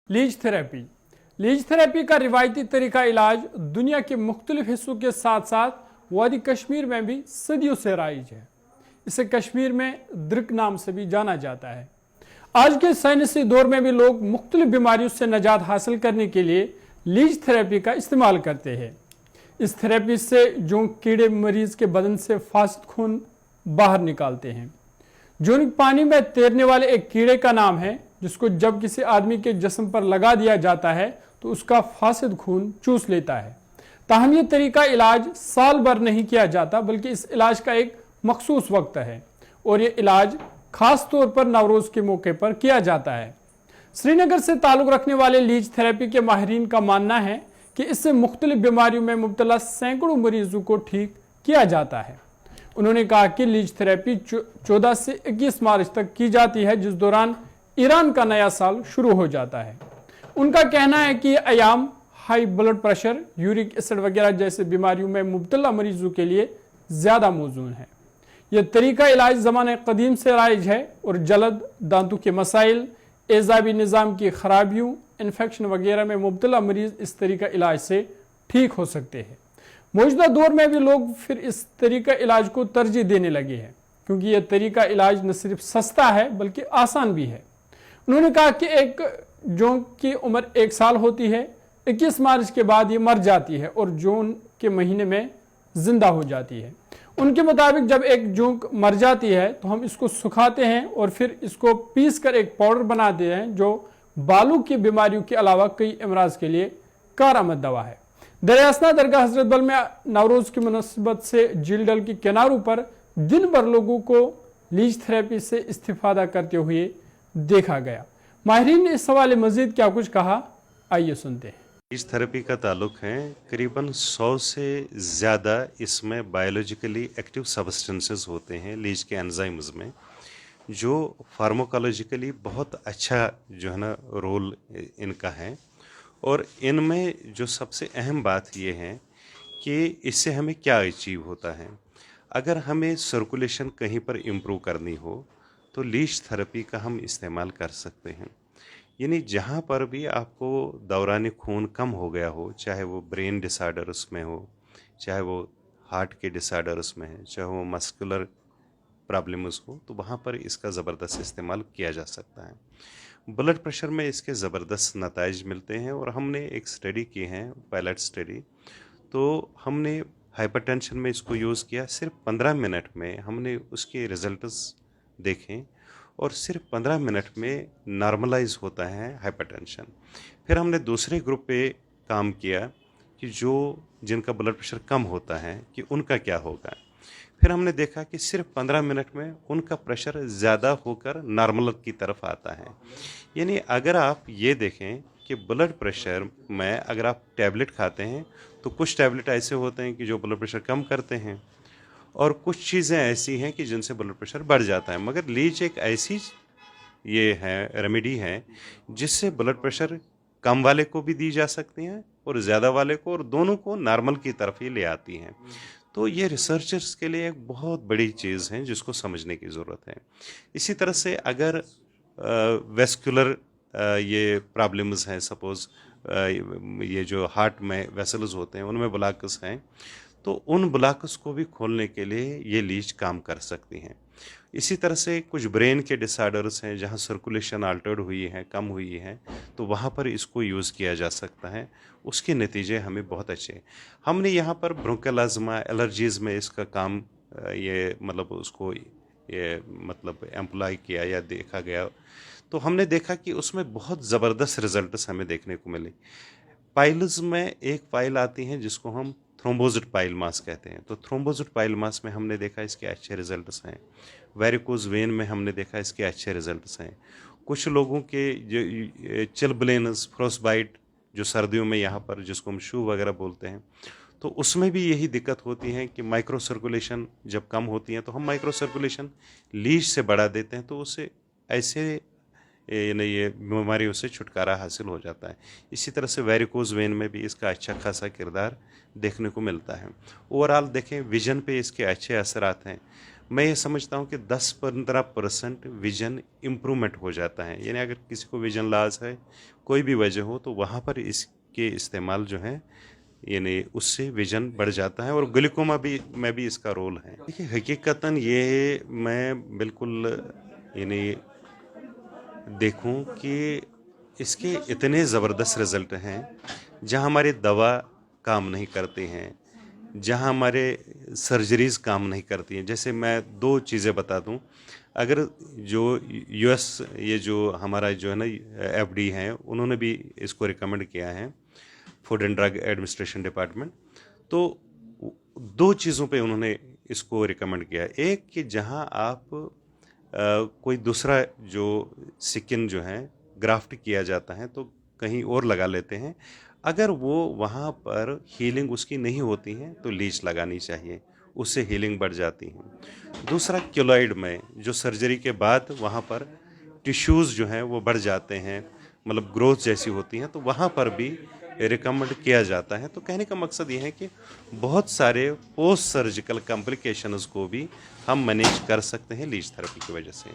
Leech therapy का रिवायती तरीका इलाज दुनिया के मुख्तलिफ हिस्सों के साथ साथ वादी कश्मीर में भी सदियों से राइज है। इसे कश्मीर में द्रिक नाम से भी जाना जाता है। आज के साइंसी दौर में भी लोग मुख्तलिफ बीमारियों से निजात हासिल करने के लिए लीज थेरेपी का इस्तेमाल करते हैं। इस थेरेपी से जोंक कीड़े मरीज के बदन से फासिद खून बाहर निकालते हैं। जोंक पानी में तैरने वाले एक कीड़े का नाम है, जिसको जब किसी आदमी के जिस्म पर लगा दिया जाता है तो उसका फासिद खून चूस लेता है। ताहम यह तरीका इलाज साल भर नहीं किया जाता, बल्कि इस इलाज का एक मखसूस वक्त है और ये इलाज खास तौर पर नवरोज के मौके पर किया जाता है। श्रीनगर से ताल्लुक रखने वाले लीज थेरेपी के माहिरीन का मानना है कि इससे मुख्तलिफ बीमारियों में मुब्तला सैकड़ों मरीजों को ठीक किया जाता है। उन्होंने कहा कि लीज थेरेपी 14 से 21 मार्च तक की जाती है, जिस दौरान ईरान का नया साल शुरू हो जाता है। उनका कहना है कि अयाम high blood pressure, uric acid वगैरह जैसे बीमारियों में मुब्तला मरीजों के लिए ज़्यादा मौजूद है। यह तरीका इलाज ज़माने कदीम से राइज है और जल्द, दांतों के मसाइल, एजाबी निज़ाम की खराबियों, इन्फेक्शन वगैरह में मुब्तला मरीज इस तरीका इलाज से ठीक हो सकते हैं। मौजूदा दौर में भी लोग फिर इस तरीका इलाज को तरजीह देने लगे हैं, क्योंकि यह तरीका इलाज न सिर्फ सस्ता है बल्कि आसान भी है। उन्होंने कहा कि एक जोंक की उम्र 1 साल होती है। 21 मार्च के बाद ये मर जाती है और जून के महीने में जिंदा हो जाती है। उनके मुताबिक जब एक जोंक मर जाती है तो हम इसको सुखाते हैं और फिर इसको पीस कर एक पाउडर बनाते हैं, जो बालों की बीमारियों के अलावा कई अमराज के लिए कारआमद दवा है। दरियासना दरगाह हजरत बल में नवरोज की मुनासिबत से झील डल के किनारों पर दिन भर लोगों को लीज थेरेपी से इस्तिफादा करते हुए देखा गया। माहिरीन ने इस सवाल मजीद क्या कुछ कहा, आइए सुनते हैं। लीज थेरेपी का ताल्लुक है करीबन 100 से ज़्यादा इसमें बायोलॉजिकली एक्टिव सब्सटेंसेस होते हैं लीज के एंजाइम्स में, जो फार्माकोलॉजिकली बहुत अच्छा जो है ना रोल इनका है। और इनमें जो सबसे अहम बात ये है कि इससे हमें क्या अचीव होता है। अगर हमें सर्कुलेशन कहीं पर इम्प्रूव करनी हो तो लीज थेरेपी का हम इस्तेमाल कर सकते हैं। यानी जहाँ पर भी आपको दौरान खून कम हो गया हो, चाहे वो ब्रेन डिसऑर्डर्स में हो, चाहे वो हार्ट के डिसऑर्डर्स में है, चाहे वो मस्कुलर प्रॉब्लम्स हो, तो वहाँ पर इसका ज़बरदस्त इस्तेमाल किया जा सकता है। ब्लड प्रेशर में इसके ज़बरदस्त नताइज मिलते हैं और हमने एक स्टडी की है, पायलट स्टडी, तो हमने हाइपरटेंशन में इसको यूज़ किया। सिर्फ 15 मिनट में हमने उसके रिजल्ट्स देखें और सिर्फ 15 मिनट में नॉर्मलाइज होता है हाइपरटेंशन। फिर हमने दूसरे ग्रुप पे काम किया कि जो जिनका ब्लड प्रेशर कम होता है कि उनका क्या होगा। फिर हमने देखा कि सिर्फ 15 मिनट में उनका प्रेशर ज़्यादा होकर नॉर्मल की तरफ आता है। यानी अगर आप ये देखें कि ब्लड प्रेशर में अगर आप टैबलेट खाते हैं तो कुछ टैबलेट ऐसे होते हैं कि जो ब्लड प्रेशर कम करते हैं और कुछ चीज़ें ऐसी हैं कि जिनसे ब्लड प्रेशर बढ़ जाता है। मगर लीज एक ऐसी ये है रेमेडी है जिससे ब्लड प्रेशर कम वाले को भी दी जा सकती हैं और ज़्यादा वाले को, और दोनों को नॉर्मल की तरफ ही ले आती हैं। तो ये रिसर्चर्स के लिए एक बहुत बड़ी चीज़ है जिसको समझने की ज़रूरत है। इसी तरह से अगर वेस्कुलर ये प्रॉब्लम्स हैं, सपोज़ ये जो हार्ट में वेसल्स होते हैं उनमें ब्लॉक्स हैं, तो उन ब्लॉक्स को भी खोलने के लिए ये लीज काम कर सकती हैं। इसी तरह से कुछ ब्रेन के डिसऑर्डर्स हैं जहाँ सर्कुलेशन अल्टर्ड हुई है, कम हुई है, तो वहाँ पर इसको यूज़ किया जा सकता है। उसके नतीजे हमें बहुत अच्छे। हमने यहाँ पर ब्रोंकल अज़मा, एलर्जीज़ में इसका काम ये मतलब उसको ये मतलब एम्प्लॉय किया या देखा गया, तो हमने देखा कि उसमें बहुत ज़बरदस्त रिजल्ट्स हमें देखने को मिले। पाइल्स में एक पाइल आती है जिसको हम थ्रोम्बोजिट पाइल मास कहते हैं, तो थ्रोम्बोजिट पाइल मास में हमने देखा इसके अच्छे रिजल्ट्स हैं। वेरिकोज वेन में हमने देखा इसके अच्छे रिजल्ट्स हैं। कुछ लोगों के जो चिलब्लेनस, फ्रोस्टबाइट, जो सर्दियों में यहाँ पर जिसको हम शू वगैरह बोलते हैं, तो उसमें भी यही दिक्कत होती है कि माइक्रो सर्कुलेशन जब कम होती है तो हम माइक्रो सर्कुलेशन लीज से बढ़ा देते हैं, तो उससे ऐसे ये बीमारियों से छुटकारा हासिल हो जाता है। इसी तरह से वेरिकोज वेन में भी इसका अच्छा खासा किरदार देखने को मिलता है। ओवरऑल देखें, विजन पे इसके अच्छे असरात हैं। मैं ये समझता हूँ कि 10-15% विजन इम्प्रूवमेंट हो जाता है। यानी अगर किसी को विजन लॉस है, कोई भी वजह हो, तो वहाँ पर इसके इस्तेमाल जो है यानी उससे विजन बढ़ जाता है। और ग्लूकोमा भी में भी इसका रोल है। देखिए हकीकतन ये मैं बिल्कुल यानी देखूं कि इसके इतने ज़बरदस्त रिज़ल्ट हैं, जहां हमारी दवा काम नहीं करती हैं, जहां हमारे सर्जरीज़ काम नहीं करती हैं। जैसे मैं दो चीज़ें बता दूं, अगर जो यूएस ये जो हमारा जो है ना एफडी है, उन्होंने भी इसको रिकमेंड किया है, food and drug administration department. तो दो चीज़ों पे उन्होंने इसको रिकमेंड किया है। एक कि जहां आप कोई दूसरा जो स्किन जो है ग्राफ्ट किया जाता है तो कहीं और लगा लेते हैं, अगर वो वहाँ पर हीलिंग उसकी नहीं होती है तो लीच लगानी चाहिए, उससे हीलिंग बढ़ जाती है। दूसरा क्यूलॉइड में जो सर्जरी के बाद वहाँ पर टिश्यूज़ जो हैं वो बढ़ जाते हैं, मतलब ग्रोथ जैसी होती हैं, तो वहाँ पर भी रिकमेंड किया जाता है। तो कहने का मकसद ये है कि बहुत सारे पोस्ट सर्जिकल कॉम्प्लिकेशंस को भी हम मैनेज कर सकते हैं लीच थेरेपी की वजह से।